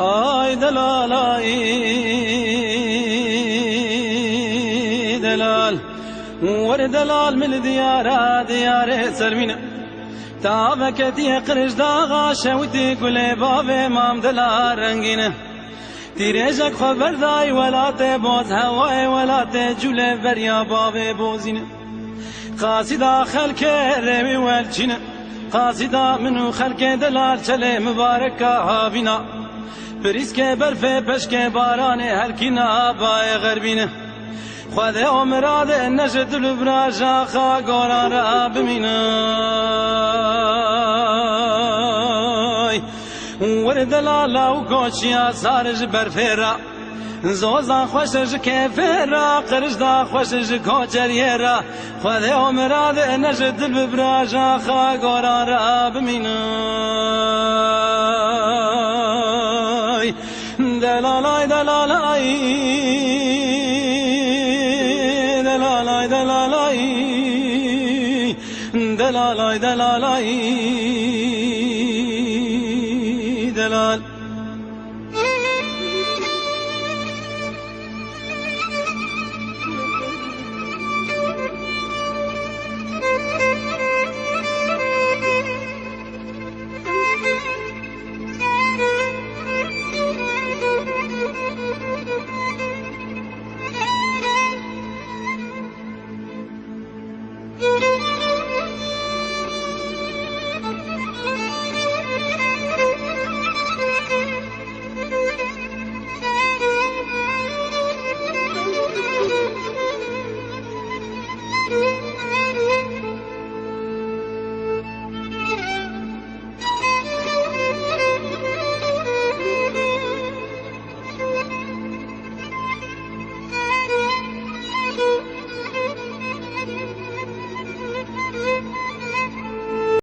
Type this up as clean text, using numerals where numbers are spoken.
آی دلال آی دلال ور دلال من ديار سلمينا تابكتي قرش داغا شوتي كل باب امام دلال رنگينا تيريجك خبر داي ولا تبوز هواي ولا تجول بريا باب بوزينا قاصدا خلك رمي والجنا قاصدا منو خلك دلال چلي مبارك هابينا بريسك برفه بشك باران هلكينا باي غربينا خذ امراد نجد البراجا خا قرار بمينا ورد لالا وكوشيا سارج برفيرا زوزا خوشج كفيرا قرج دا خوشج كوچريرا خذ امراد نجد البراجا خا قرار بمينا دلالاي دلالاي دلالاي دلالاي دلالاي دلالاي دلال